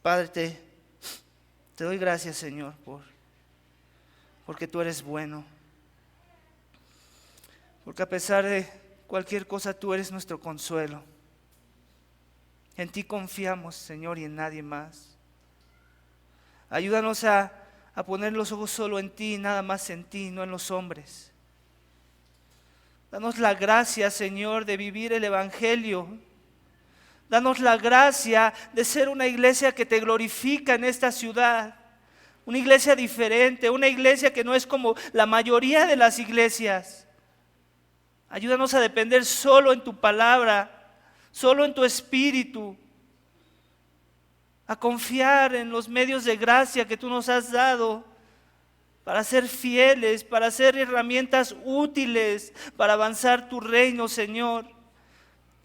Padre, te doy gracias, Señor, porque tú eres bueno. Porque a pesar de cualquier cosa, tú eres nuestro consuelo. En ti confiamos, Señor, y en nadie más. Ayúdanos a poner los ojos solo en ti, nada más en ti, no en los hombres. Danos la gracia, Señor, de vivir el Evangelio. Danos la gracia de ser una iglesia que te glorifica en esta ciudad. Una iglesia diferente, una iglesia que no es como la mayoría de las iglesias. Ayúdanos a depender solo en tu palabra, solo en tu espíritu. A confiar en los medios de gracia que tú nos has dado para ser fieles, para ser herramientas útiles, para avanzar tu reino, Señor.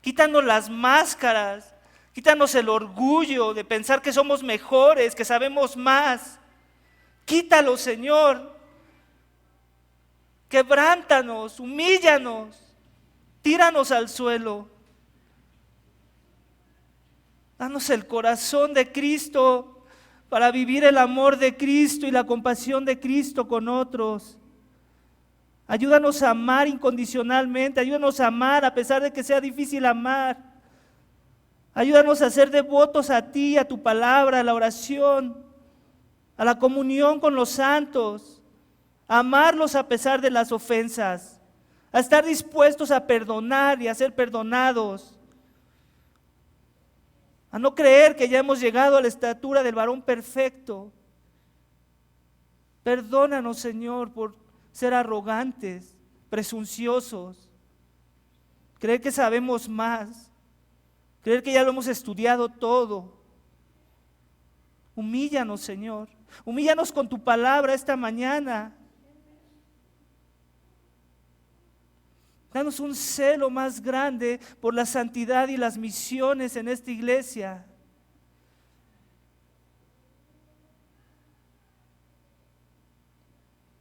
Quítanos las máscaras, quítanos el orgullo de pensar que somos mejores, que sabemos más. Quítalo, Señor. Quebrántanos, humíllanos, tíranos al suelo. Danos el corazón de Cristo para vivir el amor de Cristo y la compasión de Cristo con otros. Ayúdanos a amar incondicionalmente, ayúdanos a amar a pesar de que sea difícil amar. Ayúdanos a ser devotos a ti, a tu palabra, a la oración, a la comunión con los santos, a amarlos a pesar de las ofensas, a estar dispuestos a perdonar y a ser perdonados. A no creer que ya hemos llegado a la estatura del varón perfecto. Perdónanos, Señor, por ser arrogantes, presunciosos, creer que sabemos más, creer que ya lo hemos estudiado todo. Humíllanos, Señor, humíllanos con tu palabra esta mañana. Danos un celo más grande por la santidad y las misiones en esta iglesia.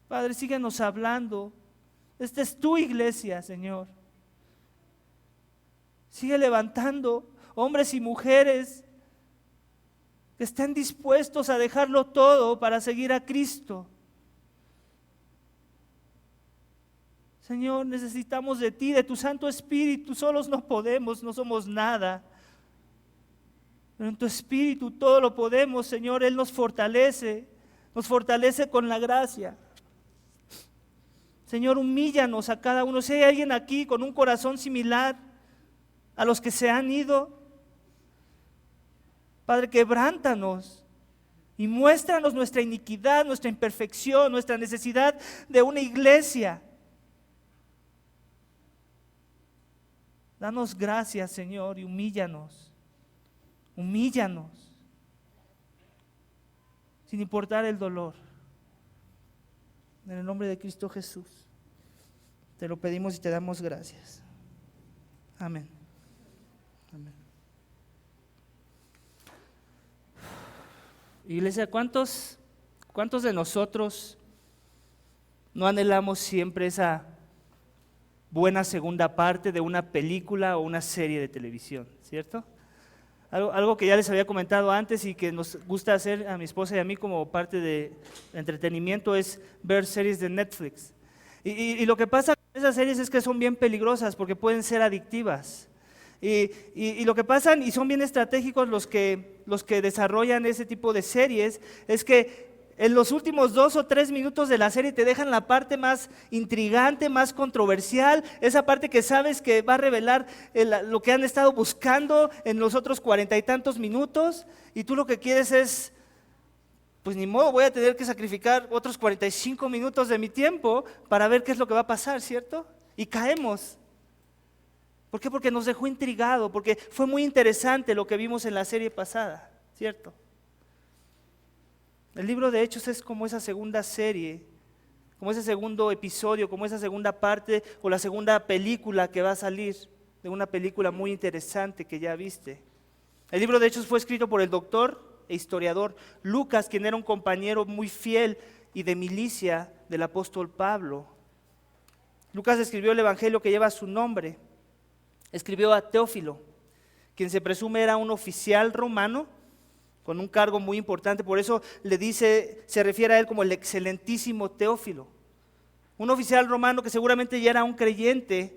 Padre, síguenos hablando. Esta es tu iglesia, Señor. Sigue levantando hombres y mujeres que estén dispuestos a dejarlo todo para seguir a Cristo. Señor, necesitamos de ti, de tu Santo Espíritu. Solos no podemos, no somos nada. Pero en tu Espíritu todo lo podemos, Señor. Él nos fortalece con la gracia. Señor, humíllanos a cada uno. Si hay alguien aquí con un corazón similar a los que se han ido, Padre, quebrántanos y muéstranos nuestra iniquidad, nuestra imperfección, nuestra necesidad de una iglesia. Danos gracias, Señor, y humíllanos, sin importar el dolor. En el nombre de Cristo Jesús, te lo pedimos y te damos gracias. Amén. Amén. Iglesia, ¿cuántos de nosotros no anhelamos siempre esa buena segunda parte de una película o una serie de televisión, ¿cierto? Algo que ya les había comentado antes y que nos gusta hacer a mi esposa y a mí como parte de entretenimiento es ver series de Netflix. Y lo que pasa con esas series es que son bien peligrosas porque pueden ser adictivas. Y lo que pasa, y son bien estratégicos los que desarrollan ese tipo de series, es que en los últimos 2 o 3 minutos de la serie te dejan la parte más intrigante, más controversial, esa parte que sabes que va a revelar lo que han estado buscando en los otros 40 y tantos minutos, y tú lo que quieres es, pues ni modo, voy a tener que sacrificar otros 45 minutos de mi tiempo para ver qué es lo que va a pasar, ¿cierto? Y caemos. ¿Por qué? Porque nos dejó intrigado, porque fue muy interesante lo que vimos en la serie pasada, ¿cierto? El libro de Hechos es como esa segunda serie, como ese segundo episodio, como esa segunda parte o la segunda película que va a salir, de una película muy interesante que ya viste. El libro de Hechos fue escrito por el doctor e historiador Lucas, quien era un compañero muy fiel y de milicia del apóstol Pablo. Lucas escribió el evangelio que lleva su nombre. Escribió a Teófilo, quien se presume era un oficial romano con un cargo muy importante, por eso se refiere a él como el excelentísimo Teófilo. Un oficial romano que seguramente ya era un creyente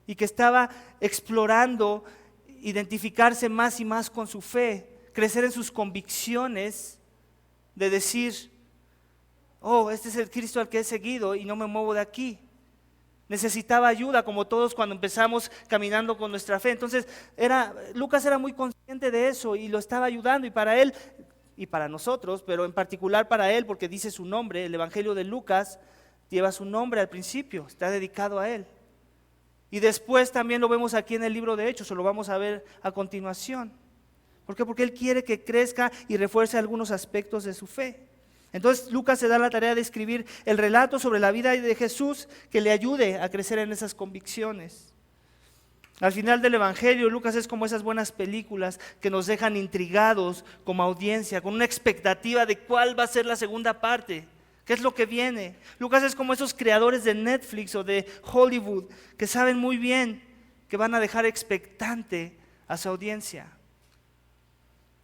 y que estaba explorando identificarse más y más con su fe, crecer en sus convicciones de decir, oh, este es el Cristo al que he seguido y no me muevo de aquí. Necesitaba ayuda, como todos cuando empezamos caminando con nuestra fe. Entonces, Lucas era muy consciente de eso y lo estaba ayudando, y para él, y para nosotros, pero en particular para él, porque dice su nombre, el Evangelio de Lucas lleva su nombre al principio, está dedicado a él. Y después también lo vemos aquí en el libro de Hechos, o lo vamos a ver a continuación. ¿Por qué? Porque él quiere que crezca y refuerce algunos aspectos de su fe. Entonces Lucas se da la tarea de escribir el relato sobre la vida de Jesús que le ayude a crecer en esas convicciones. Al final del Evangelio, Lucas es como esas buenas películas que nos dejan intrigados como audiencia, con una expectativa de cuál va a ser la segunda parte, qué es lo que viene. Lucas es como esos creadores de Netflix o de Hollywood que saben muy bien que van a dejar expectante a su audiencia.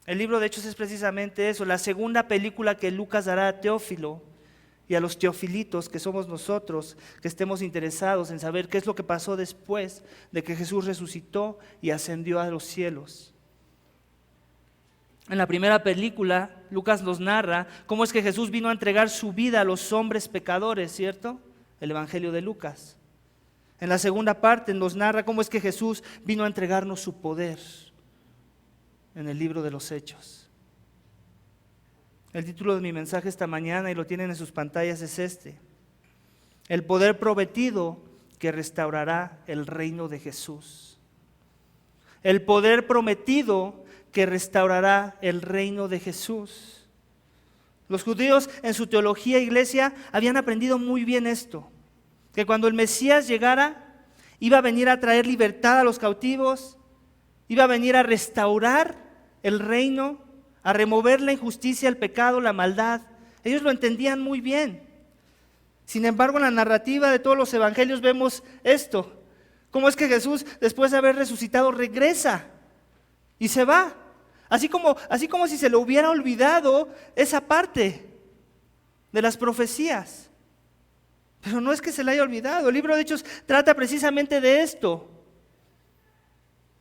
El libro de Hechos es precisamente eso, la segunda película que Lucas dará a Teófilo y a los teofilitos que somos nosotros, que estemos interesados en saber qué es lo que pasó después de que Jesús resucitó y ascendió a los cielos. En la primera película, Lucas nos narra cómo es que Jesús vino a entregar su vida a los hombres pecadores, ¿cierto? El Evangelio de Lucas. En la segunda parte nos narra cómo es que Jesús vino a entregarnos su poder, en el libro de los Hechos. El título de mi mensaje esta mañana, y lo tienen en sus pantallas, es este: el poder prometido que restaurará el reino de Jesús. El poder prometido que restaurará el reino de Jesús. Los judíos en su teología e iglesia habían aprendido muy bien esto, que cuando el Mesías llegara, iba a venir a traer libertad a los cautivos, iba a venir a restaurar el reino, a remover la injusticia, el pecado, la maldad. Ellos lo entendían muy bien. Sin embargo, en la narrativa de todos los evangelios vemos esto: cómo es que Jesús, después de haber resucitado, regresa y se va. Así como si se le hubiera olvidado esa parte de las profecías. Pero no es que se le haya olvidado. El libro de Hechos trata precisamente de esto,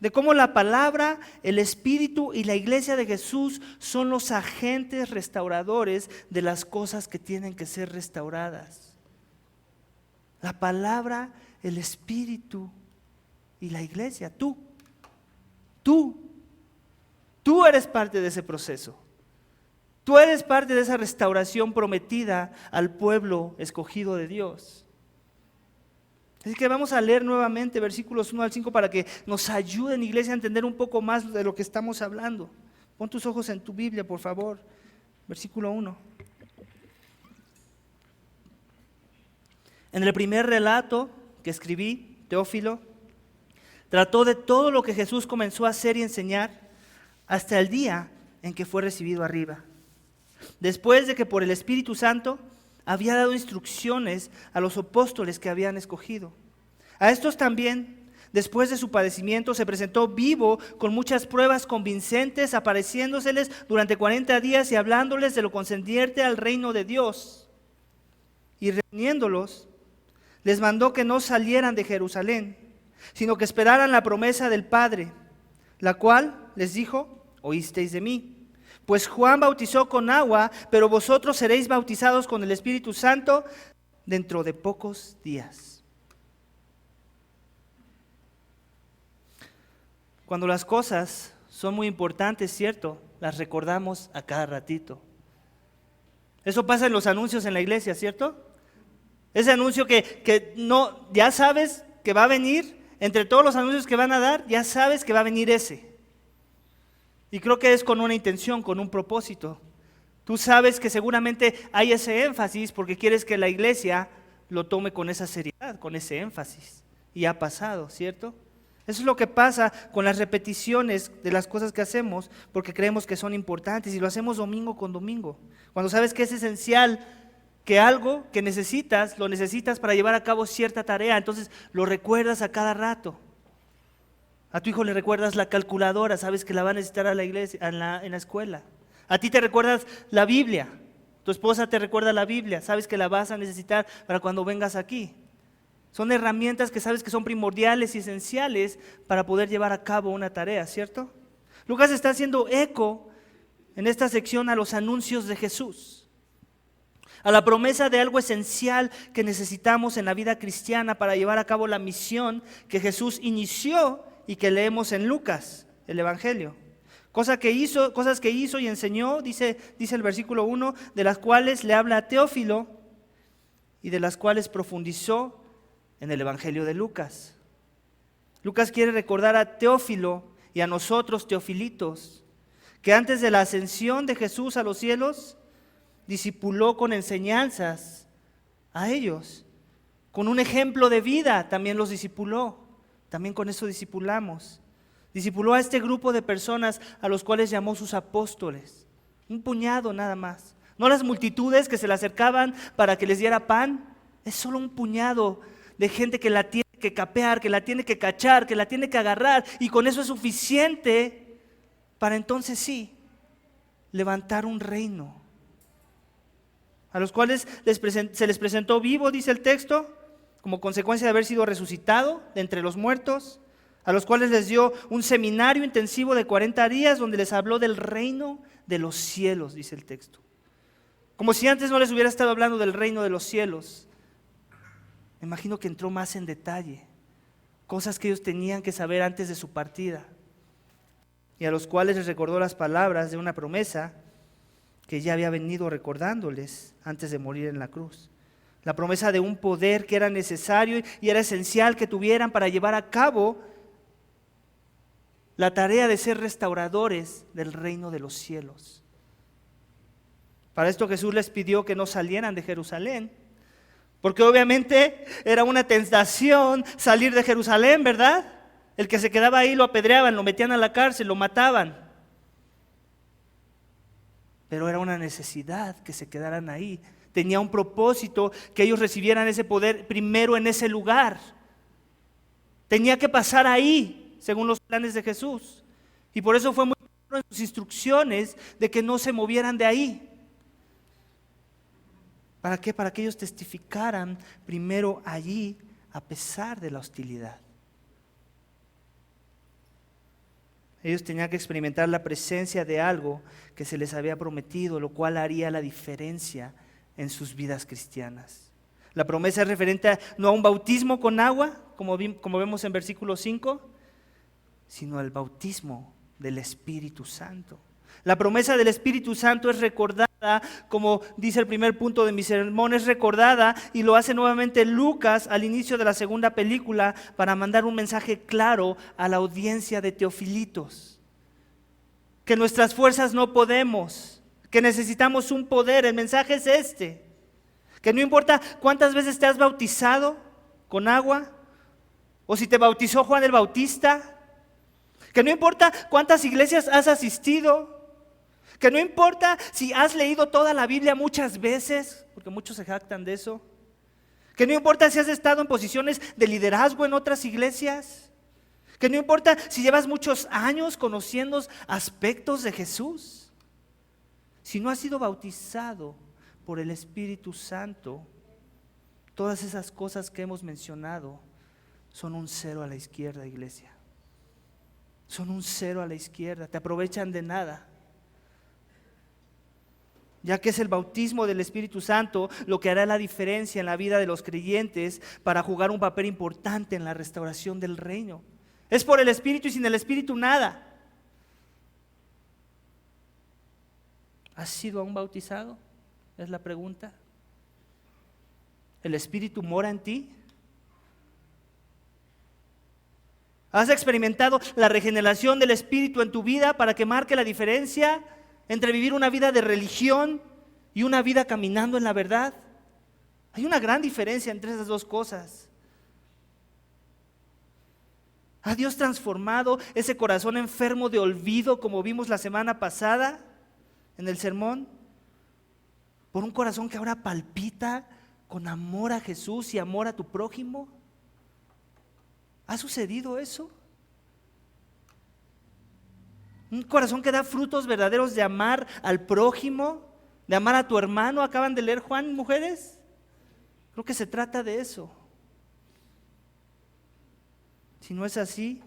de cómo la palabra, el Espíritu y la iglesia de Jesús son los agentes restauradores de las cosas que tienen que ser restauradas. La palabra, el Espíritu y la iglesia, tú eres parte de ese proceso. Tú eres parte de esa restauración prometida al pueblo escogido de Dios. Así que vamos a leer nuevamente versículos 1 al 5 para que nos ayuden, iglesia, a entender un poco más de lo que estamos hablando. Pon tus ojos en tu Biblia, por favor. Versículo 1. En el primer relato que escribí, Teófilo trató de todo lo que Jesús comenzó a hacer y enseñar hasta el día en que fue recibido arriba. Después de que por el Espíritu Santo había dado instrucciones a los apóstoles que habían escogido. A estos también, después de su padecimiento, se presentó vivo con muchas pruebas convincentes, apareciéndoseles durante 40 días y hablándoles de lo concerniente al reino de Dios. Y reuniéndolos, les mandó que no salieran de Jerusalén, sino que esperaran la promesa del Padre, la cual les dijo: oísteis de mí. Pues Juan bautizó con agua, pero vosotros seréis bautizados con el Espíritu Santo dentro de pocos días. Cuando las cosas son muy importantes, ¿cierto? Las recordamos a cada ratito. Eso pasa en los anuncios en la iglesia, ¿cierto? Ese anuncio que no, ya sabes que va a venir, entre todos los anuncios que van a dar, ya sabes que va a venir ese. Y creo que es con una intención, con un propósito. Tú sabes que seguramente hay ese énfasis porque quieres que la iglesia lo tome con esa seriedad, con ese énfasis. Y ha pasado, ¿cierto? Eso es lo que pasa con las repeticiones de las cosas que hacemos porque creemos que son importantes y lo hacemos domingo con domingo. Cuando sabes que es esencial, que algo que necesitas, lo necesitas para llevar a cabo cierta tarea, entonces lo recuerdas a cada rato. A tu hijo le recuerdas la calculadora, sabes que la va a necesitar a la iglesia, en la escuela. A ti te recuerdas la Biblia, tu esposa te recuerda la Biblia, sabes que la vas a necesitar para cuando vengas aquí. Son herramientas que sabes que son primordiales y esenciales para poder llevar a cabo una tarea, ¿cierto? Lucas está haciendo eco en esta sección a los anuncios de Jesús, a la promesa de algo esencial que necesitamos en la vida cristiana para llevar a cabo la misión que Jesús inició y que leemos en Lucas, el Evangelio. Cosas que hizo y enseñó, dice el versículo 1, de las cuales le habla a Teófilo y de las cuales profundizó en el Evangelio de Lucas. Lucas quiere recordar a Teófilo y a nosotros, teofilitos, que antes de la ascensión de Jesús a los cielos, discipuló con enseñanzas a ellos. Con un ejemplo de vida también los discipuló. También con eso discipulamos. Discipuló a este grupo de personas a los cuales llamó sus apóstoles. Un puñado nada más. No las multitudes que se le acercaban para que les diera pan. Es solo un puñado de gente que la tiene que capear, que la tiene que cachar, que la tiene que agarrar. Y con eso es suficiente para entonces sí, levantar un reino. A los cuales se les presentó vivo, dice el texto, como consecuencia de haber sido resucitado de entre los muertos, a los cuales les dio un seminario intensivo de 40 días donde les habló del reino de los cielos, dice el texto. Como si antes no les hubiera estado hablando del reino de los cielos. Me imagino que entró más en detalle, cosas que ellos tenían que saber antes de su partida, y a los cuales les recordó las palabras de una promesa que ya había venido recordándoles antes de morir en la cruz. La promesa de un poder que era necesario y era esencial que tuvieran para llevar a cabo la tarea de ser restauradores del reino de los cielos. Para esto Jesús les pidió que no salieran de Jerusalén, porque obviamente era una tentación salir de Jerusalén, ¿verdad? El que se quedaba ahí lo apedreaban, lo metían a la cárcel, lo mataban. Pero era una necesidad que se quedaran ahí. Tenía un propósito que ellos recibieran ese poder primero en ese lugar. Tenía que pasar ahí, según los planes de Jesús. Y por eso fue muy claro en sus instrucciones de que no se movieran de ahí. ¿Para qué? Para que ellos testificaran primero allí a pesar de la hostilidad. Ellos tenían que experimentar la presencia de algo que se les había prometido, lo cual haría la diferencia en sus vidas cristianas. La promesa es referente no a un bautismo con agua, como vemos en versículo 5, sino al bautismo del Espíritu Santo. La promesa del Espíritu Santo es recordada, como dice el primer punto de mi sermón, es recordada y lo hace nuevamente Lucas al inicio de la segunda película para mandar un mensaje claro a la audiencia de teofilitos. Que nuestras fuerzas no podemos, que necesitamos un poder. El mensaje es este, que no importa cuántas veces te has bautizado con agua o si te bautizó Juan el Bautista, que no importa cuántas iglesias has asistido, que no importa si has leído toda la Biblia muchas veces, porque muchos se jactan de eso, que no importa si has estado en posiciones de liderazgo en otras iglesias, que no importa si llevas muchos años conociendo aspectos de Jesús, si no has sido bautizado por el Espíritu Santo, todas esas cosas que hemos mencionado son un cero a la izquierda, iglesia. Son un cero a la izquierda, te aprovechan de nada. Ya que es el bautismo del Espíritu Santo lo que hará la diferencia en la vida de los creyentes para jugar un papel importante en la restauración del reino. Es por el Espíritu y sin el Espíritu nada. ¿Has sido aún bautizado? Es la pregunta. ¿El Espíritu mora en ti? ¿Has experimentado la regeneración del Espíritu en tu vida para que marque la diferencia entre vivir una vida de religión y una vida caminando en la verdad? Hay una gran diferencia entre esas dos cosas. ¿Ha Dios transformado ese corazón enfermo de olvido, como vimos la semana pasada en el sermón, por un corazón que ahora palpita con amor a Jesús y amor a tu prójimo? ¿Ha sucedido eso? Un corazón que da frutos verdaderos de amar al prójimo, de amar a tu hermano. ¿Acaban de leer Juan, mujeres? Creo que se trata de eso. Si no es así,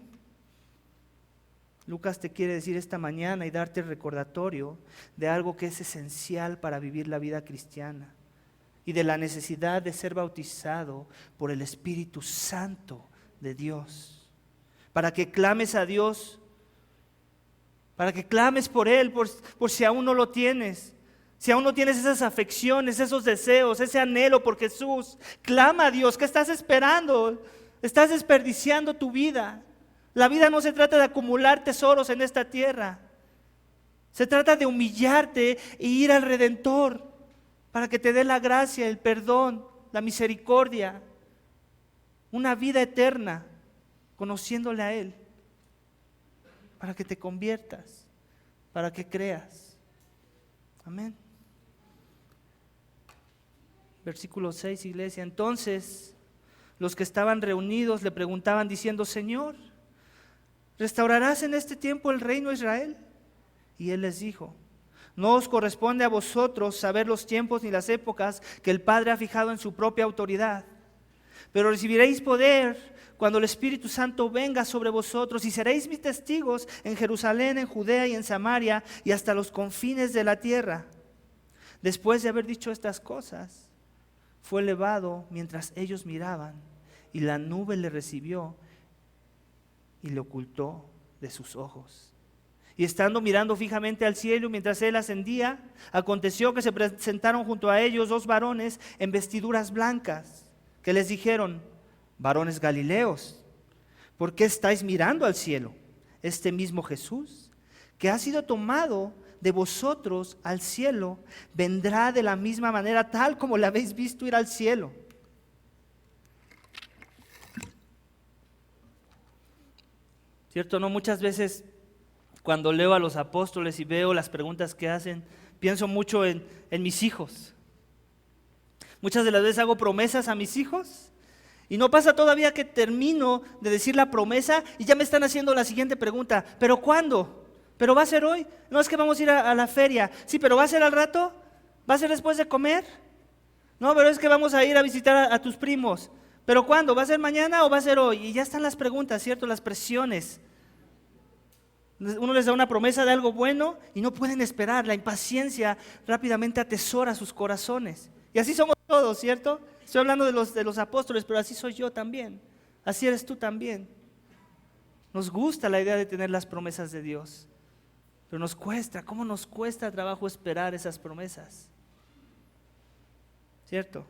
Lucas te quiere decir esta mañana y darte el recordatorio de algo que es esencial para vivir la vida cristiana y de la necesidad de ser bautizado por el Espíritu Santo de Dios, para que clames a Dios, para que clames por Él, por si aún no lo tienes. Si aún no tienes esas afecciones, esos deseos, ese anhelo por Jesús, clama a Dios. ¿Qué estás esperando? Estás desperdiciando tu vida. La vida no se trata de acumular tesoros en esta tierra. Se trata de humillarte e ir al Redentor para que te dé la gracia, el perdón, la misericordia, una vida eterna, conociéndole a Él, para que te conviertas, para que creas. Amén. Versículo 6, iglesia. Entonces, los que estaban reunidos le preguntaban diciendo: Señor, ¿restaurarás en este tiempo el reino de Israel? Y Él les dijo: no os corresponde a vosotros saber los tiempos ni las épocas que el Padre ha fijado en su propia autoridad, pero recibiréis poder cuando el Espíritu Santo venga sobre vosotros, y seréis mis testigos en Jerusalén, en Judea y en Samaria, y hasta los confines de la tierra. Después de haber dicho estas cosas, fue elevado mientras ellos miraban, y la nube le recibió y le ocultó de sus ojos. Y estando mirando fijamente al cielo mientras él ascendía, aconteció que se presentaron junto a ellos dos varones en vestiduras blancas, que les dijeron: varones galileos, ¿por qué estáis mirando al cielo? Este mismo Jesús, que ha sido tomado de vosotros al cielo, vendrá de la misma manera tal como le habéis visto ir al cielo. ¿Cierto? No, muchas veces cuando leo a los apóstoles y veo las preguntas que hacen, pienso mucho en mis hijos. Muchas de las veces hago promesas a mis hijos y no pasa todavía que termino de decir la promesa y ya me están haciendo la siguiente pregunta: ¿pero cuándo? ¿Pero va a ser hoy? No, es que vamos a ir a la feria. Sí, pero ¿va a ser al rato? ¿Va a ser después de comer? No, pero es que vamos a ir a visitar a tus primos. ¿Pero cuándo? ¿Va a ser mañana o va a ser hoy? Y ya están las preguntas, ¿cierto? Las presiones. Uno les da una promesa de algo bueno y no pueden esperar. La impaciencia rápidamente atesora sus corazones. Y así somos todos, ¿cierto? Estoy hablando de los apóstoles, pero así soy yo también. Así eres tú también. Nos gusta la idea de tener las promesas de Dios, pero nos cuesta. ¿Cómo nos cuesta trabajo esperar esas promesas? ¿Cierto?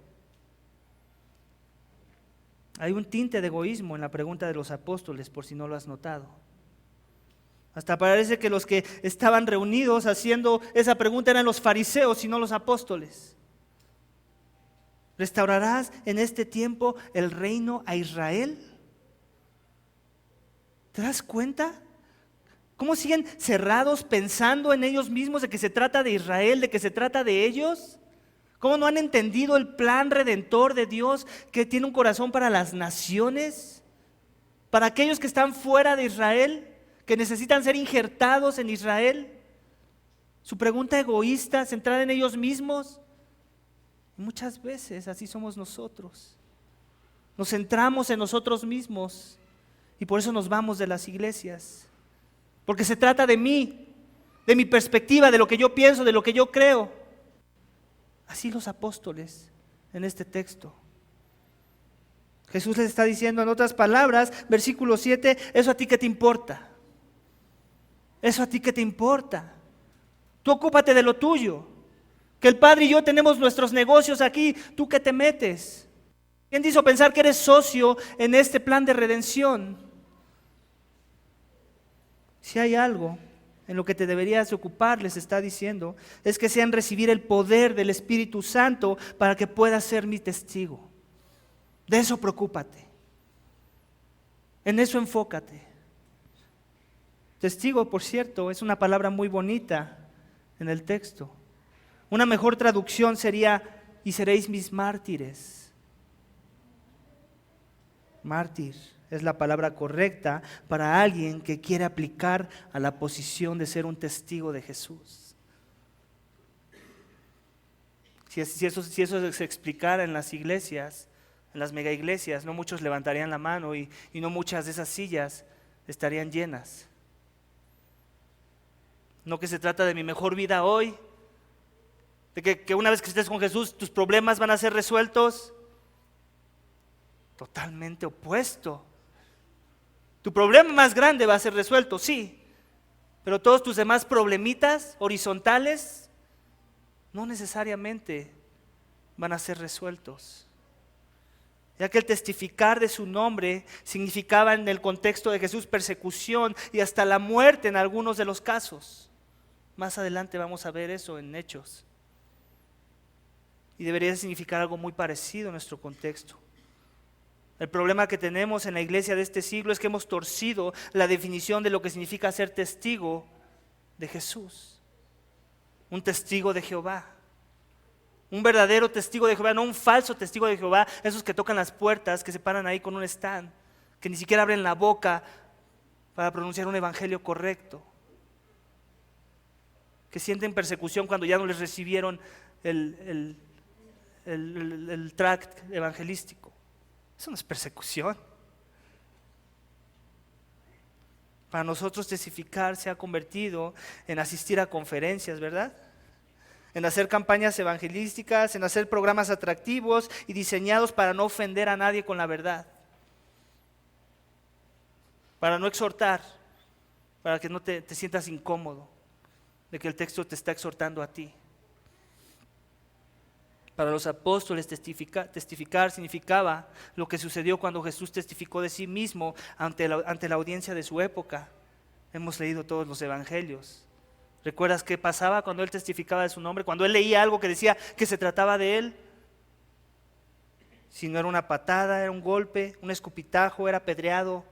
Hay un tinte de egoísmo en la pregunta de los apóstoles, por si no lo has notado. Hasta parece que los que estaban reunidos haciendo esa pregunta eran los fariseos y no los apóstoles. ¿Restaurarás en este tiempo el reino a Israel? ¿Te das cuenta? ¿Cómo siguen cerrados pensando en ellos mismos de que se trata de Israel, de que se trata de ellos? ¿Cómo no han entendido el plan redentor de Dios que tiene un corazón para las naciones? Para aquellos que están fuera de Israel, que necesitan ser injertados en Israel. Su pregunta egoísta, centrada en ellos mismos. Muchas veces así somos nosotros. Nos centramos en nosotros mismos y por eso nos vamos de las iglesias. Porque se trata de mí, de mi perspectiva, de lo que yo pienso, de lo que yo creo. Así los apóstoles en este texto. Jesús les está diciendo, en otras palabras, versículo 7, ¿eso a ti qué te importa? ¿Eso a ti qué te importa? Tú ocúpate de lo tuyo. Que el Padre y yo tenemos nuestros negocios aquí, ¿tú qué te metes? ¿Quién te hizo pensar que eres socio en este plan de redención? Si hay algo en lo que te deberías ocupar, les está diciendo, es que sean recibir el poder del Espíritu Santo para que puedas ser mi testigo. De eso preocúpate. En eso enfócate. Testigo, por cierto, es una palabra muy bonita en el texto. Una mejor traducción sería, y seréis mis mártires. Mártir es la palabra correcta para alguien que quiere aplicar a la posición de ser un testigo de Jesús. Si eso se explicara en las iglesias, en las mega iglesias, no muchos levantarían la mano y no muchas de esas sillas estarían llenas. No que se trata de mi mejor vida hoy, de que una vez que estés con Jesús tus problemas van a ser resueltos. Totalmente opuesto. Tu problema más grande va a ser resuelto, sí, pero todos tus demás problemitas horizontales no necesariamente van a ser resueltos. Ya que el testificar de su nombre significaba en el contexto de Jesús persecución y hasta la muerte en algunos de los casos. Más adelante vamos a ver eso en Hechos. Y debería significar algo muy parecido en nuestro contexto. El problema que tenemos en la iglesia de este siglo es que hemos torcido la definición de lo que significa ser testigo de Jesús. Un testigo de Jehová. Un verdadero testigo de Jehová, no un falso testigo de Jehová, esos que tocan las puertas, que se paran ahí con un stand, que ni siquiera abren la boca para pronunciar un evangelio correcto, que sienten persecución cuando ya no les recibieron el tract evangelístico. Eso no es persecución. Para nosotros testificar se ha convertido en asistir a conferencias, ¿verdad? En hacer campañas evangelísticas, en hacer programas atractivos y diseñados para no ofender a nadie con la verdad, para no exhortar, para que no te sientas incómodo de que el texto te está exhortando a ti. Para los apóstoles testificar significaba lo que sucedió cuando Jesús testificó de sí mismo ante la audiencia de su época. Hemos leído todos los evangelios. ¿Recuerdas qué pasaba cuando él testificaba de su nombre? Cuando él leía algo que decía que se trataba de él. Si no era una patada, era un golpe, un escupitajo, era apedreado.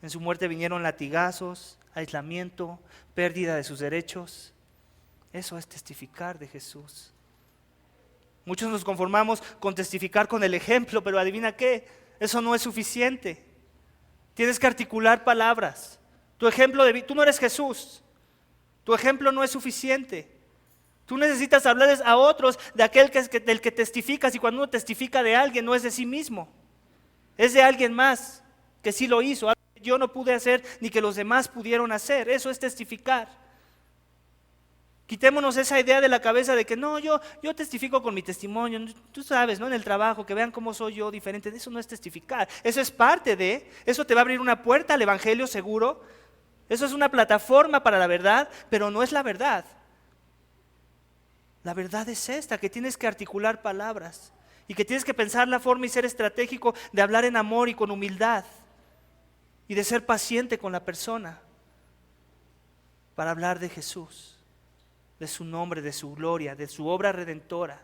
En su muerte vinieron latigazos, aislamiento, pérdida de sus derechos. Eso es testificar de Jesús. Muchos nos conformamos con testificar con el ejemplo, pero adivina qué, eso no es suficiente. Tienes que articular palabras. Tu ejemplo tú no eres Jesús. Tu ejemplo no es suficiente. Tú necesitas hablarles a otros de aquel del que testificas, y cuando uno testifica de alguien no es de sí mismo, es de alguien más que sí lo hizo, algo que yo no pude hacer ni que los demás pudieron hacer. Eso es testificar. Quitémonos esa idea de la cabeza de que no, yo testifico con mi testimonio, tú sabes, ¿no? En el trabajo, que vean cómo soy yo diferente. Eso no es testificar, eso es parte de, eso te va a abrir una puerta al evangelio seguro. Eso es una plataforma para la verdad, pero no es la verdad. La verdad es esta, que tienes que articular palabras y que tienes que pensar la forma y ser estratégico de hablar en amor y con humildad y de ser paciente con la persona para hablar de Jesús, de su nombre, de su gloria, de su obra redentora,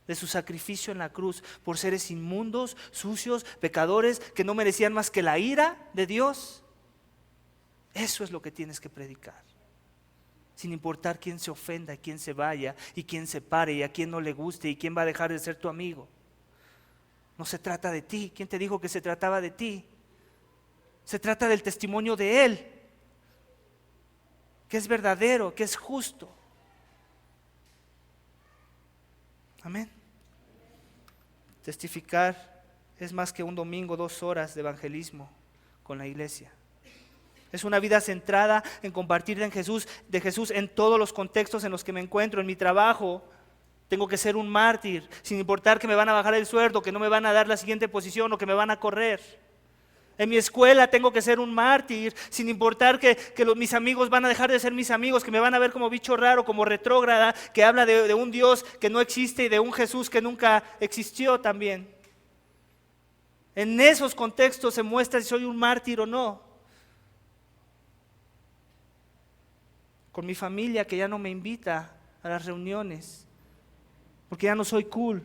de su sacrificio en la cruz por seres inmundos, sucios, pecadores que no merecían más que la ira de Dios. Eso es lo que tienes que predicar, sin importar quién se ofenda, quién se vaya y quién se pare y a quién no le guste y quién va a dejar de ser tu amigo. No se trata de ti. ¿Quién te dijo que se trataba de ti? Se trata del testimonio de Él, que es verdadero, que es justo. Amén. Testificar es más que un domingo, 2 horas de evangelismo con la iglesia. Es una vida centrada en compartir de Jesús en todos los contextos en los que me encuentro. En mi trabajo tengo que ser un mártir, sin importar que me van a bajar el sueldo, que no me van a dar la siguiente posición o que me van a correr. En mi escuela tengo que ser un mártir, sin importar que mis amigos van a dejar de ser mis amigos, que me van a ver como bicho raro, como retrógrada, que habla de un Dios que no existe y de un Jesús que nunca existió también. En esos contextos se muestra si soy un mártir o no. Con mi familia, que ya no me invita a las reuniones, porque ya no soy cool,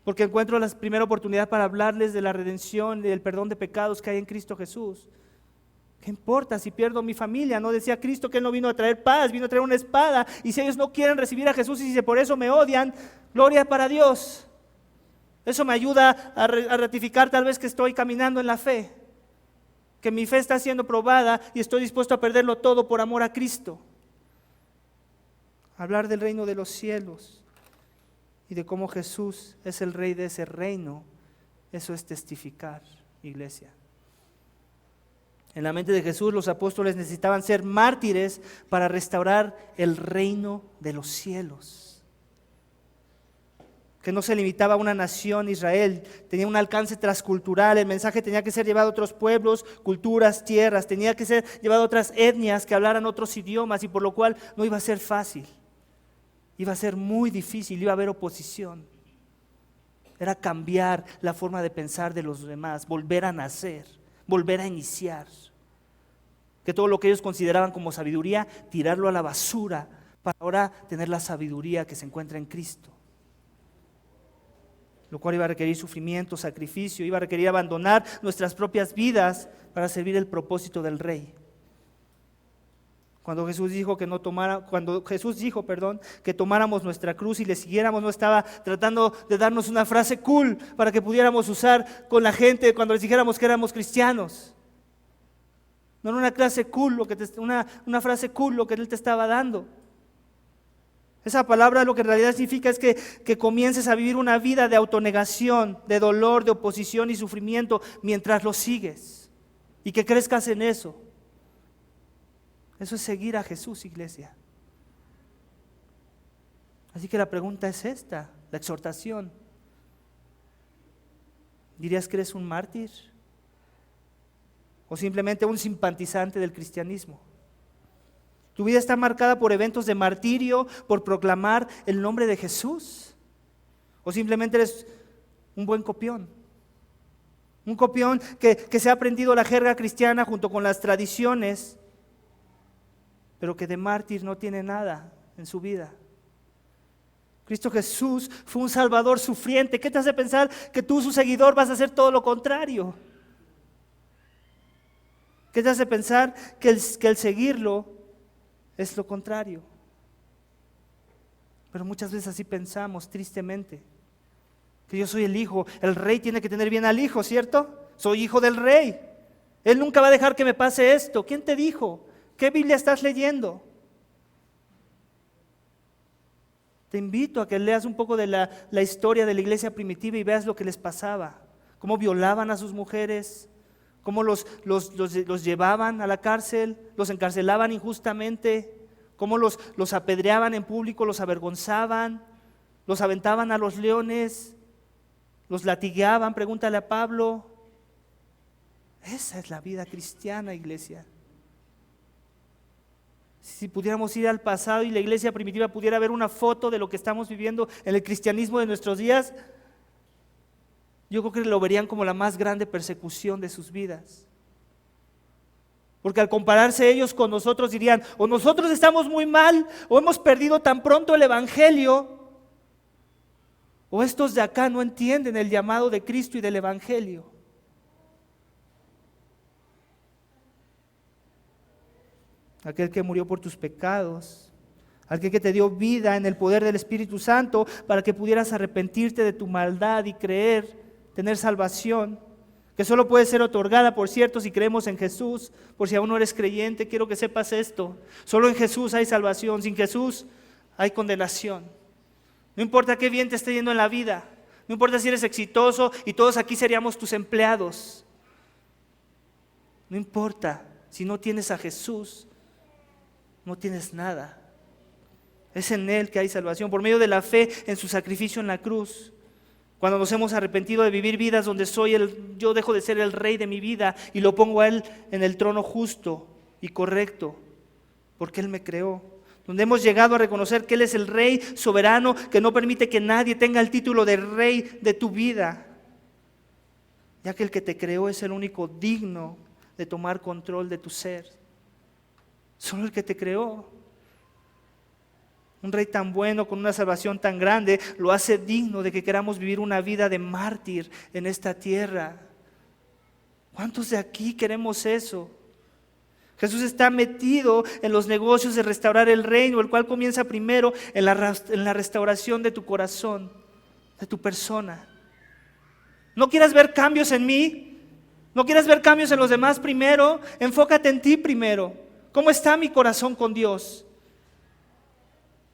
porque encuentro la primera oportunidad para hablarles de la redención y del perdón de pecados que hay en Cristo Jesús. ¿Qué importa si pierdo mi familia? No decía Cristo que Él no vino a traer paz, vino a traer una espada, y si ellos no quieren recibir a Jesús y si por eso me odian, gloria para Dios. Eso me ayuda a ratificar tal vez que estoy caminando en la fe, que mi fe está siendo probada y estoy dispuesto a perderlo todo por amor a Cristo. Hablar del reino de los cielos y de cómo Jesús es el rey de ese reino, eso es testificar, iglesia. En la mente de Jesús, los apóstoles necesitaban ser mártires para restaurar el reino de los cielos, que no se limitaba a una nación, Israel, tenía un alcance transcultural. El mensaje tenía que ser llevado a otros pueblos, culturas, tierras, tenía que ser llevado a otras etnias que hablaran otros idiomas, y por lo cual no iba a ser fácil, iba a ser muy difícil, iba a haber oposición. Era cambiar la forma de pensar de los demás, volver a nacer, volver a iniciar. Que todo lo que ellos consideraban como sabiduría, tirarlo a la basura para ahora tener la sabiduría que se encuentra en Cristo. Lo cual iba a requerir sufrimiento, sacrificio, iba a requerir abandonar nuestras propias vidas para servir el propósito del Rey. Cuando Jesús dijo que tomáramos nuestra cruz y le siguiéramos, no estaba tratando de darnos una frase cool para que pudiéramos usar con la gente cuando les dijéramos que éramos cristianos. No era una frase cool lo que Él te estaba dando. Esa palabra lo que en realidad significa es que comiences a vivir una vida de autonegación, de dolor, de oposición y sufrimiento mientras lo sigues. Y que crezcas en eso. Eso es seguir a Jesús, iglesia. Así que la pregunta es esta, la exhortación. ¿Dirías que eres un mártir? ¿O simplemente un simpatizante del cristianismo? ¿Tu vida está marcada por eventos de martirio, por proclamar el nombre de Jesús? ¿O simplemente eres un buen copión? Un copión que se ha aprendido la jerga cristiana junto con las tradiciones, pero que de mártir no tiene nada en su vida. Cristo Jesús fue un salvador sufriente. ¿Qué te hace pensar que tú, su seguidor, vas a hacer todo lo contrario? ¿Qué te hace pensar que el seguirlo es lo contrario? Pero muchas veces así pensamos, tristemente. Que yo soy el hijo, el rey tiene que tener bien al hijo, ¿cierto? Soy hijo del rey. Él nunca va a dejar que me pase esto. ¿Quién te dijo? ¿Qué Biblia estás leyendo? Te invito a que leas un poco de la historia de la iglesia primitiva y veas lo que les pasaba. Cómo violaban a sus mujeres, cómo los llevaban a la cárcel, los encarcelaban injustamente, cómo los apedreaban en público, los avergonzaban, los aventaban a los leones, los latigueaban. Pregúntale a Pablo. Esa es la vida cristiana, iglesia. Si pudiéramos ir al pasado y la iglesia primitiva pudiera ver una foto de lo que estamos viviendo en el cristianismo de nuestros días, yo creo que lo verían como la más grande persecución de sus vidas. Porque al compararse ellos con nosotros dirían, o nosotros estamos muy mal, o hemos perdido tan pronto el evangelio, o estos de acá no entienden el llamado de Cristo y del evangelio. Aquel que murió por tus pecados, aquel que te dio vida en el poder del Espíritu Santo para que pudieras arrepentirte de tu maldad y creer, tener salvación, que solo puede ser otorgada, por cierto, si creemos en Jesús. Por si aún no eres creyente, quiero que sepas esto: solo en Jesús hay salvación, sin Jesús hay condenación. No importa qué bien te esté yendo en la vida, no importa si eres exitoso y todos aquí seríamos tus empleados, no importa, si no tienes a Jesús, no tienes nada. Es en Él que hay salvación, por medio de la fe en su sacrificio en la cruz. Cuando nos hemos arrepentido de vivir vidas donde yo dejo de ser el rey de mi vida y lo pongo a Él en el trono justo y correcto, porque Él me creó. Donde hemos llegado a reconocer que Él es el rey soberano, que no permite que nadie tenga el título de rey de tu vida, ya que el que te creó es el único digno de tomar control de tu ser. Solo el que te creó. Un rey tan bueno, con una salvación tan grande, lo hace digno de que queramos vivir una vida de mártir en esta tierra. ¿Cuántos de aquí queremos eso? Jesús está metido en los negocios de restaurar el reino, el cual comienza primero en la restauración de tu corazón, de tu persona. ¿No quieres ver cambios en mí? ¿No quieres ver cambios en los demás primero? Enfócate en ti primero. ¿Cómo está mi corazón con Dios?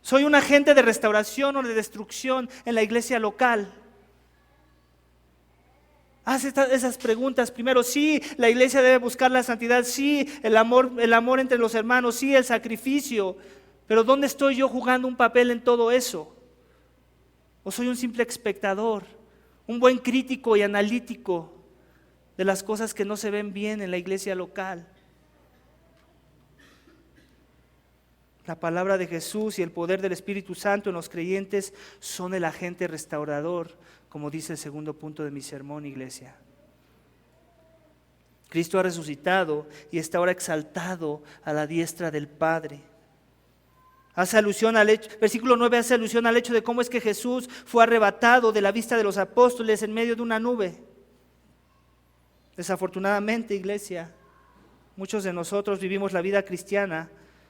¿Soy un agente de restauración o de destrucción en la iglesia local? Haz esas preguntas primero. Sí, la iglesia debe buscar la santidad. Sí, el amor entre los hermanos. Sí, el sacrificio. Pero ¿dónde estoy yo jugando un papel en todo eso? ¿O soy un simple espectador? Un buen crítico y analítico de las cosas que no se ven bien en la iglesia local. La palabra de Jesús y el poder del Espíritu Santo en los creyentes son el agente restaurador, como dice el segundo punto de mi sermón, iglesia. Cristo ha resucitado y está ahora exaltado a la diestra del Padre. Hace alusión al hecho, versículo 9 hace alusión al hecho de cómo es que Jesús fue arrebatado de la vista de los apóstoles en medio de una nube. Desafortunadamente, iglesia, muchos de nosotros vivimos la vida cristiana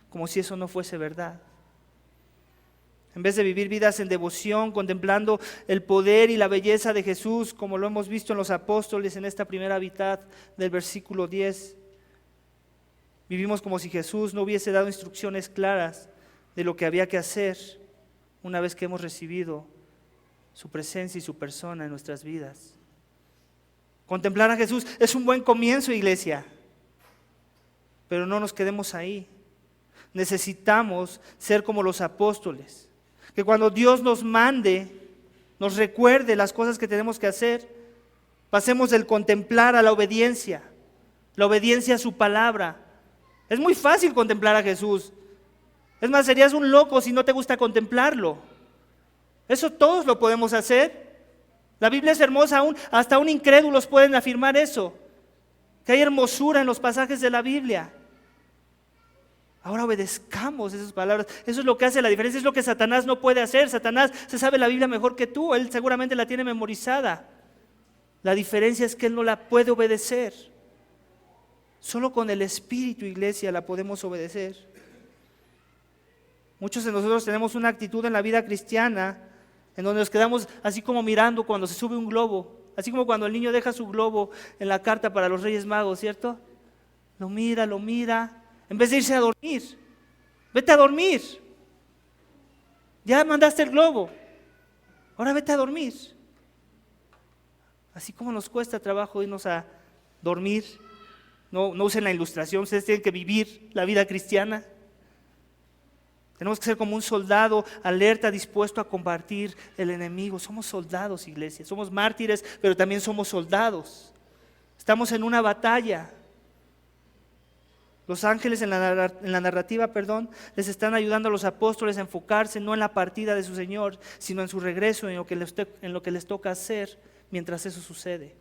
como si eso no fuese verdad. En vez de vivir vidas en devoción, contemplando el poder y la belleza de Jesús, como lo hemos visto en los apóstoles en esta primera mitad del versículo 10, vivimos como si Jesús no hubiese dado instrucciones claras de lo que había que hacer una vez que hemos recibido su presencia y su persona en nuestras vidas. Contemplar a Jesús es un buen comienzo, iglesia, pero no nos quedemos ahí. Necesitamos ser como los apóstoles, que cuando Dios nos mande, nos recuerde las cosas que tenemos que hacer, pasemos del contemplar a la obediencia a su palabra. Es muy fácil contemplar a Jesús. Es más, serías un loco si no te gusta contemplarlo. Eso todos lo podemos hacer. La Biblia es hermosa, hasta un incrédulos pueden afirmar eso, que hay hermosura en los pasajes de la Biblia. Ahora obedezcamos esas palabras. Eso es lo que hace la diferencia, es lo que Satanás no puede hacer. Satanás se sabe la Biblia mejor que tú, él seguramente la tiene memorizada. La diferencia es que él no la puede obedecer. Solo con el Espíritu, iglesia, la podemos obedecer. Muchos de nosotros tenemos una actitud en la vida cristiana en donde nos quedamos así como mirando cuando se sube un globo, así como cuando el niño deja su globo en la carta para los Reyes Magos, ¿cierto? Lo mira, en vez de irse a dormir. Vete a dormir. Ya mandaste el globo, ahora vete a dormir. Así como nos cuesta trabajo irnos a dormir, no usen la ilustración, ustedes tienen que vivir la vida cristiana. Tenemos que ser como un soldado alerta, dispuesto a combatir el enemigo. Somos soldados, iglesia. Somos mártires, pero también somos soldados. Estamos en una batalla. Los ángeles en la narrativa, les están ayudando a los apóstoles a enfocarse no en la partida de su Señor, sino en su regreso, en lo que les toca hacer mientras eso sucede.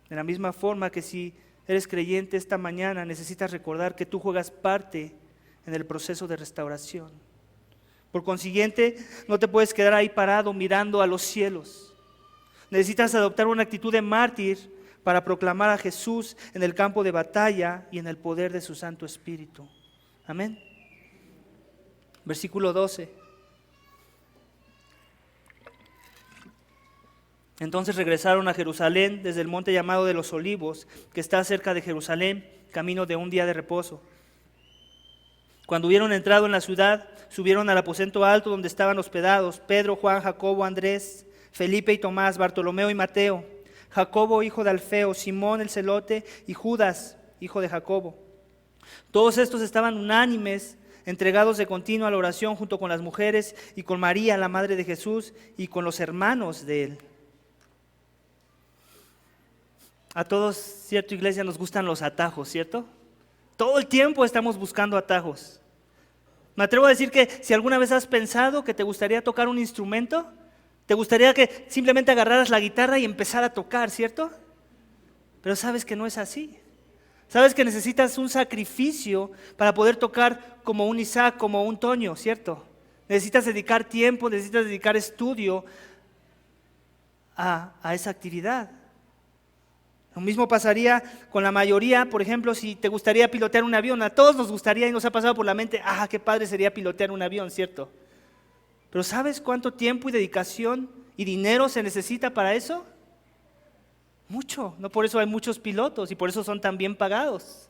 De la misma forma que si eres creyente esta mañana, necesitas recordar que tú juegas parte en el proceso de restauración. Por consiguiente, no te puedes quedar ahí parado mirando a los cielos. Necesitas adoptar una actitud de mártir para proclamar a Jesús en el campo de batalla y en el poder de su Santo Espíritu. Amén. Versículo 12. Entonces regresaron a Jerusalén desde el monte llamado de los Olivos, que está cerca de Jerusalén, camino de un día de reposo. Cuando hubieron entrado en la ciudad, subieron al aposento alto donde estaban hospedados Pedro, Juan, Jacobo, Andrés, Felipe y Tomás, Bartolomeo y Mateo, Jacobo, hijo de Alfeo, Simón el celote y Judas, hijo de Jacobo. Todos estos estaban unánimes, entregados de continuo a la oración junto con las mujeres y con María, la madre de Jesús, y con los hermanos de él. A todos, cierto, iglesia, nos gustan los atajos, ¿cierto? Todo el tiempo estamos buscando atajos. Me atrevo a decir que si alguna vez has pensado que te gustaría tocar un instrumento, te gustaría que simplemente agarraras la guitarra y empezar a tocar, ¿cierto? Pero sabes que no es así. Sabes que necesitas un sacrificio para poder tocar como un Isaac, como un Toño, ¿cierto? Necesitas dedicar tiempo, necesitas dedicar estudio a esa actividad. Lo mismo pasaría con la mayoría, por ejemplo, si te gustaría pilotear un avión. A todos nos gustaría y nos ha pasado por la mente, qué padre sería pilotear un avión, ¿cierto? Pero ¿sabes cuánto tiempo y dedicación y dinero se necesita para eso? Mucho. No por eso hay muchos pilotos y por eso son tan bien pagados.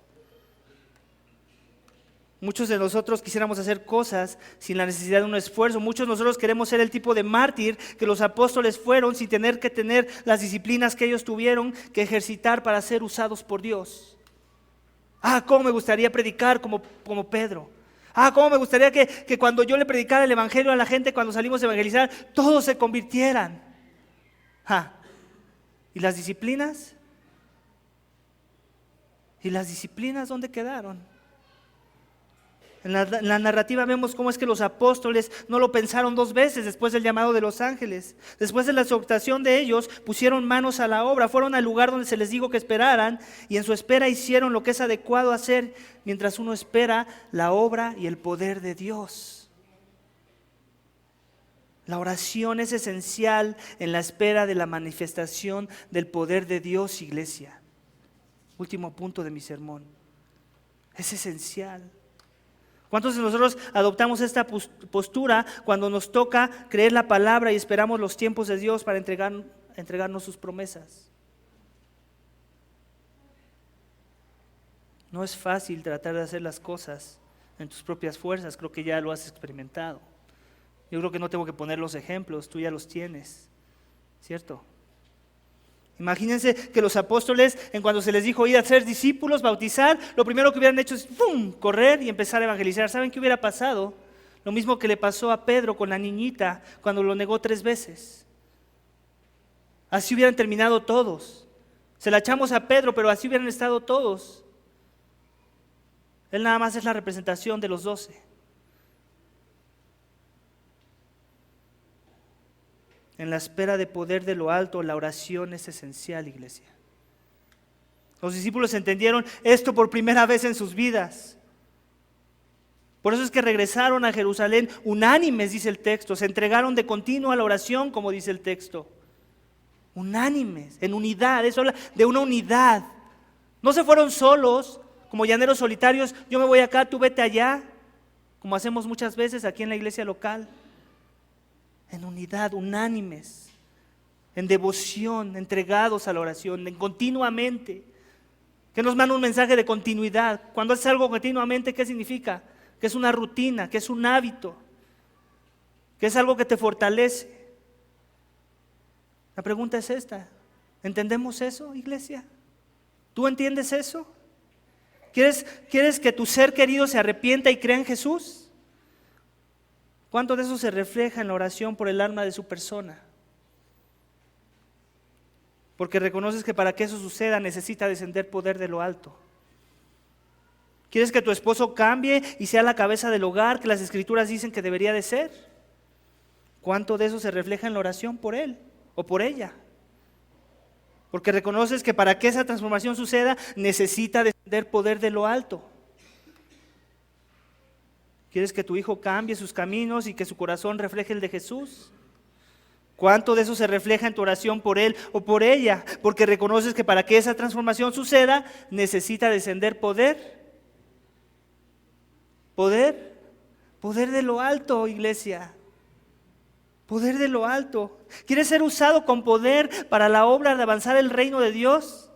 Muchos de nosotros quisiéramos hacer cosas sin la necesidad de un esfuerzo. Muchos de nosotros queremos ser el tipo de mártir que los apóstoles fueron sin tener que tener las disciplinas que ellos tuvieron que ejercitar para ser usados por Dios. Cómo me gustaría predicar como Pedro. Cómo me gustaría que cuando yo le predicara el evangelio a la gente, cuando salimos a evangelizar, todos se convirtieran. ¿Y las disciplinas? ¿Y las disciplinas dónde quedaron? En la narrativa vemos cómo es que los apóstoles no lo pensaron 2 veces después del llamado de los ángeles. Después de la exhortación de ellos, pusieron manos a la obra, fueron al lugar donde se les dijo que esperaran y en su espera hicieron lo que es adecuado hacer mientras uno espera la obra y el poder de Dios. La oración es esencial en la espera de la manifestación del poder de Dios, iglesia. Último punto de mi sermón. Es esencial. ¿Cuántos de nosotros adoptamos esta postura cuando nos toca creer la palabra y esperamos los tiempos de Dios para entregarnos sus promesas? No es fácil tratar de hacer las cosas en tus propias fuerzas, creo que ya lo has experimentado. Yo creo que no tengo que poner los ejemplos, tú ya los tienes, ¿cierto? Imagínense que los apóstoles, en cuando se les dijo ir a ser discípulos, bautizar, lo primero que hubieran hecho es correr y empezar a evangelizar. ¿Saben qué hubiera pasado? Lo mismo que le pasó a Pedro con la niñita cuando lo negó 3 veces. Así hubieran terminado todos. Se la echamos a Pedro, pero así hubieran estado todos. Él nada más es la representación de los 12. En la espera de poder de lo alto, la oración es esencial, iglesia. Los discípulos entendieron esto por primera vez en sus vidas. Por eso es que regresaron a Jerusalén unánimes, dice el texto. Se entregaron de continuo a la oración, como dice el texto. Unánimes, en unidad, eso habla de una unidad. No se fueron solos, como llaneros solitarios, yo me voy acá, tú vete allá, como hacemos muchas veces aquí en la iglesia local. En unidad, unánimes, en devoción, entregados a la oración, continuamente. Que nos manda un mensaje de continuidad. Cuando haces algo continuamente, ¿qué significa? Que es una rutina, que es un hábito, que es algo que te fortalece. La pregunta es esta: ¿entendemos eso, iglesia? ¿Tú entiendes eso? ¿Quieres que tu ser querido se arrepienta y crea en Jesús? ¿Cuánto de eso se refleja en la oración por el alma de su persona? Porque reconoces que para que eso suceda necesita descender poder de lo alto. ¿Quieres que tu esposo cambie y sea la cabeza del hogar que las escrituras dicen que debería de ser? ¿Cuánto de eso se refleja en la oración por él o por ella? Porque reconoces que para que esa transformación suceda necesita descender poder de lo alto. ¿Quieres que tu hijo cambie sus caminos y que su corazón refleje el de Jesús? ¿Cuánto de eso se refleja en tu oración por él o por ella? Porque reconoces que para que esa transformación suceda necesita descender poder. Poder de lo alto, iglesia. Poder de lo alto. ¿Quieres ser usado con poder para la obra de avanzar el reino de Dios?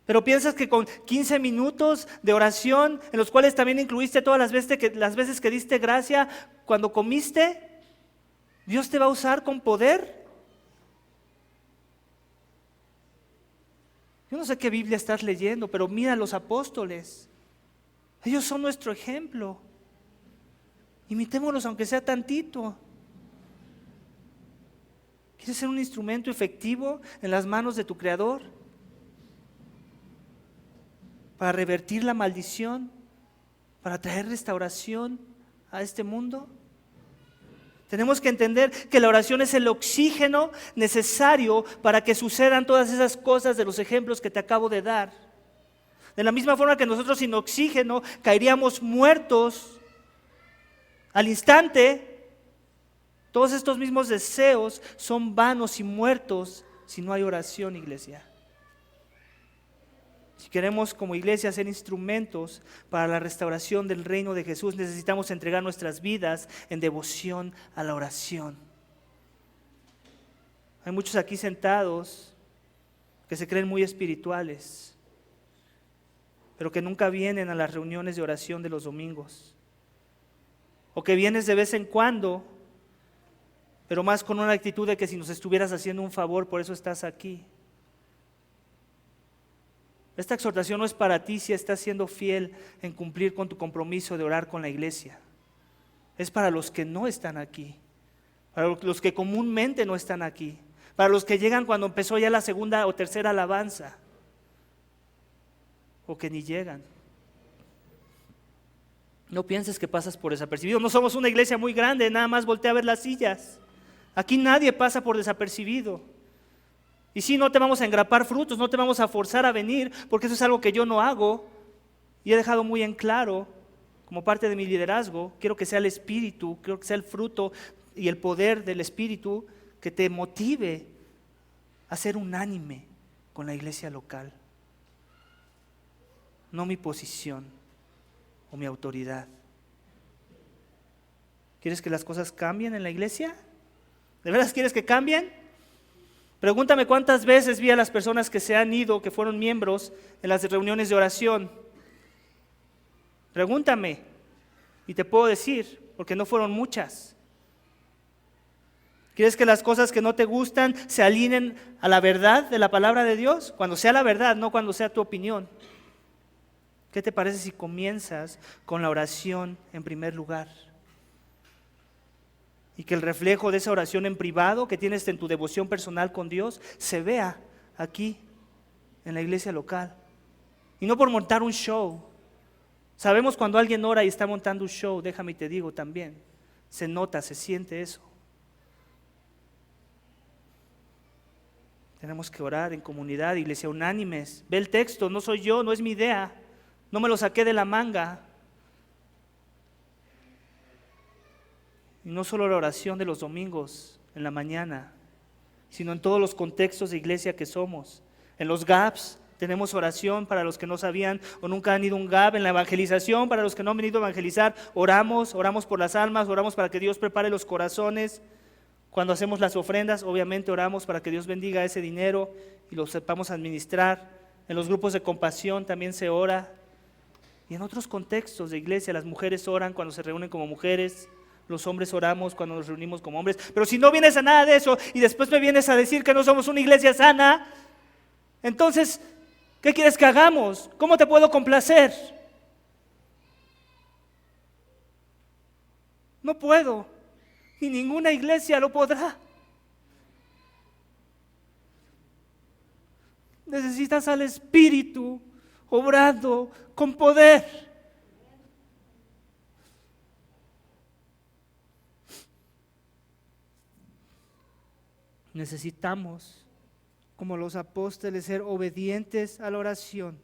Pero piensas que con 15 minutos de oración, en los cuales también incluiste todas las veces que diste gracia cuando comiste, ¿Dios te va a usar con poder? Yo no sé qué Biblia estás leyendo, pero mira a los apóstoles. Ellos son nuestro ejemplo. Imitémoslos aunque sea tantito. ¿Quieres ser un instrumento efectivo en las manos de tu Creador? Para revertir la maldición, para traer restauración a este mundo. Tenemos que entender que la oración es el oxígeno necesario para que sucedan todas esas cosas de los ejemplos que te acabo de dar. De la misma forma que nosotros sin oxígeno caeríamos muertos al instante, todos estos mismos deseos son vanos y muertos si no hay oración, iglesia. Si queremos como iglesia ser instrumentos para la restauración del reino de Jesús, necesitamos entregar nuestras vidas en devoción a la oración. Hay muchos aquí sentados que se creen muy espirituales, pero que nunca vienen a las reuniones de oración de los domingos. O que vienes de vez en cuando, pero más con una actitud de que si nos estuvieras haciendo un favor, por eso estás aquí. Esta exhortación no es para ti si estás siendo fiel en cumplir con tu compromiso de orar con la iglesia. Es para los que no están aquí, para los que comúnmente no están aquí, para los que llegan cuando empezó ya la segunda o tercera alabanza, o que ni llegan. No pienses que pasas por desapercibido. No somos una iglesia muy grande, nada más voltea a ver las sillas. Aquí nadie pasa por desapercibido. Y sí, no te vamos a engrapar frutos, no te vamos a forzar a venir, porque eso es algo que yo no hago. Y he dejado muy en claro, como parte de mi liderazgo, quiero que sea el Espíritu, quiero que sea el fruto y el poder del Espíritu que te motive a ser unánime con la iglesia local. No mi posición o mi autoridad. ¿Quieres que las cosas cambien en la iglesia? ¿De veras quieres que cambien? Pregúntame cuántas veces vi a las personas que se han ido, que fueron miembros en las reuniones de oración. Pregúntame y te puedo decir, porque no fueron muchas. ¿Quieres que las cosas que no te gustan se alineen a la verdad de la palabra de Dios? Cuando sea la verdad, no cuando sea tu opinión. ¿Qué te parece si comienzas con la oración en primer lugar? Y que el reflejo de esa oración en privado que tienes en tu devoción personal con Dios se vea aquí en la iglesia local. Y no por montar un show. Sabemos cuando alguien ora y está montando un show, déjame y te digo también. Se nota, se siente eso. Tenemos que orar en comunidad, iglesia, unánimes. Ve el texto, no soy yo, no es mi idea. No me lo saqué de la manga. Y no solo la oración de los domingos en la mañana, sino en todos los contextos de iglesia que somos. En los gaps tenemos oración para los que no sabían o nunca han ido a un gap. En la evangelización, para los que no han venido a evangelizar, oramos por las almas, oramos para que Dios prepare los corazones. Cuando hacemos las ofrendas, obviamente oramos para que Dios bendiga ese dinero y lo sepamos administrar. En los grupos de compasión también se ora. Y en otros contextos de iglesia, las mujeres oran cuando se reúnen como mujeres. Los hombres oramos cuando nos reunimos como hombres. Pero si no vienes a nada de eso y después me vienes a decir que no somos una iglesia sana, entonces, ¿qué quieres que hagamos? ¿Cómo te puedo complacer? No puedo, y ninguna iglesia lo podrá. Necesitas al Espíritu obrando con poder. Necesitamos, como los apóstoles, ser obedientes a la oración,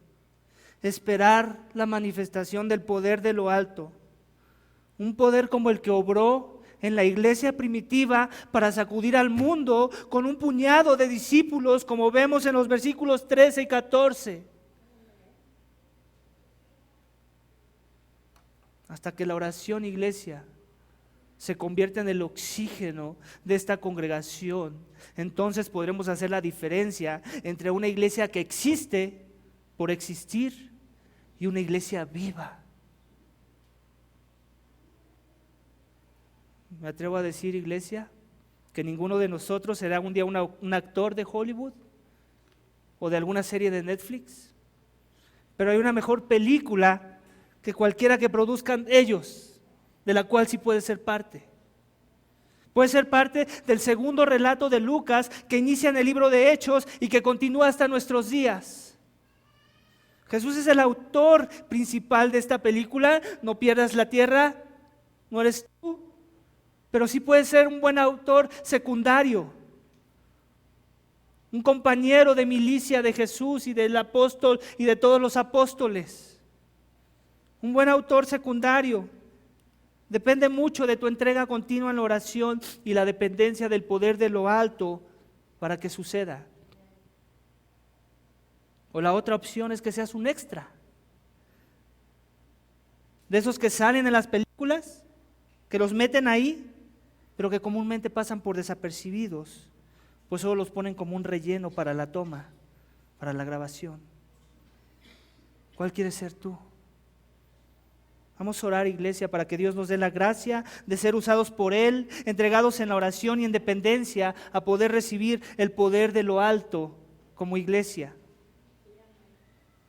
esperar la manifestación del poder de lo alto, un poder como el que obró en la iglesia primitiva para sacudir al mundo con un puñado de discípulos, como vemos en los versículos 13 y 14. Hasta que la oración, iglesia, se convierte en el oxígeno de esta congregación, entonces podremos hacer la diferencia entre una iglesia que existe por existir y una iglesia viva. Me atrevo a decir, iglesia, que ninguno de nosotros será un día un actor de Hollywood o de alguna serie de Netflix, pero hay una mejor película que cualquiera que produzcan ellos, de la cual sí puede ser parte. Puede ser parte del segundo relato de Lucas que inicia en el libro de Hechos y que continúa hasta nuestros días. Jesús es el autor principal de esta película. No pierdas la tierra, no eres tú, pero sí puede ser un buen autor secundario, un compañero de milicia de Jesús y del apóstol y de todos los apóstoles. Un buen autor secundario. Depende mucho de tu entrega continua en la oración y la dependencia del poder de lo alto para que suceda. O la otra opción es que seas un extra. De esos que salen en las películas, que los meten ahí, pero que comúnmente pasan por desapercibidos, pues solo los ponen como un relleno para la toma, para la grabación. ¿Cuál quieres ser tú? Vamos a orar, iglesia, para que Dios nos dé la gracia de ser usados por Él, entregados en la oración y en dependencia a poder recibir el poder de lo alto como iglesia.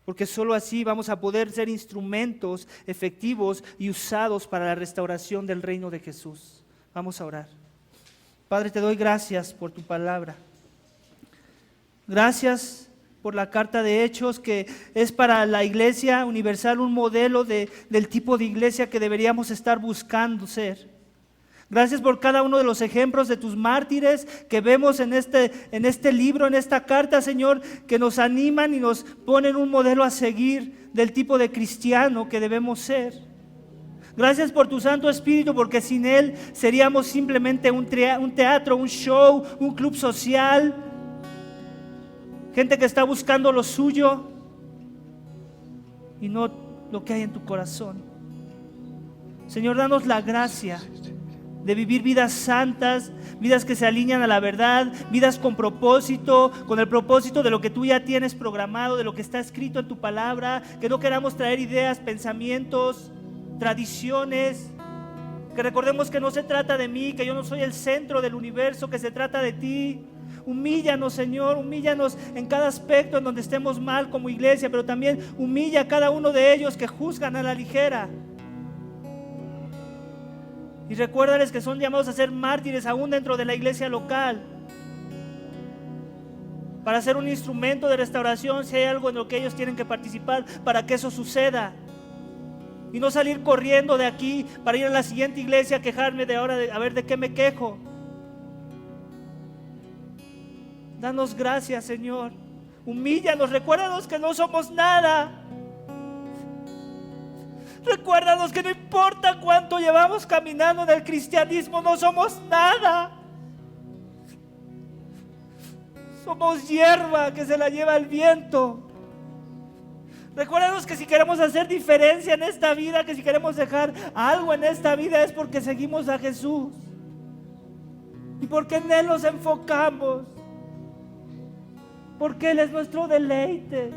Porque solo así vamos a poder ser instrumentos efectivos y usados para la restauración del reino de Jesús. Vamos a orar. Padre, te doy gracias por tu palabra. Gracias por la carta de Hechos, que es para la iglesia universal un modelo del tipo de iglesia que deberíamos estar buscando ser. Gracias por cada uno de los ejemplos de tus mártires que vemos en este libro, en esta carta, Señor, que nos animan y nos ponen un modelo a seguir del tipo de cristiano que debemos ser. Gracias por tu Santo Espíritu, porque sin Él seríamos simplemente un teatro, un show, un club social. Gente que está buscando lo suyo y no lo que hay en tu corazón. Señor, danos la gracia de vivir vidas santas, vidas que se alinean a la verdad, vidas con propósito, con el propósito de lo que tú ya tienes programado, de lo que está escrito en tu palabra, que no queramos traer ideas, pensamientos, tradiciones, que recordemos que no se trata de mí, que yo no soy el centro del universo, que se trata de ti. Humíllanos, Señor, humíllanos en cada aspecto en donde estemos mal como iglesia, pero también humilla a cada uno de ellos que juzgan a la ligera. Y recuérdales que son llamados a ser mártires aún dentro de la iglesia local, para ser un instrumento de restauración si hay algo en lo que ellos tienen que participar para que eso suceda. Y no salir corriendo de aquí para ir a la siguiente iglesia a quejarme de ahora, a ver de qué me quejo. Danos gracias, Señor. Humíllanos, recuérdanos que no somos nada. Recuérdanos que no importa cuánto llevamos caminando en el cristianismo, no somos nada. Somos hierba que se la lleva el viento. Recuérdanos que si queremos hacer diferencia en esta vida, que si queremos dejar algo en esta vida, es porque seguimos a Jesús y porque en Él nos enfocamos, porque Él es nuestro deleite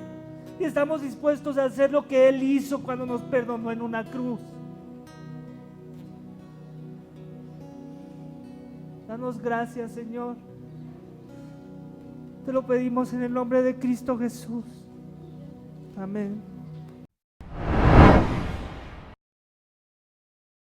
y estamos dispuestos a hacer lo que Él hizo cuando nos perdonó en una cruz. Danos gracias, Señor. Te lo pedimos en el nombre de Cristo Jesús. Amén.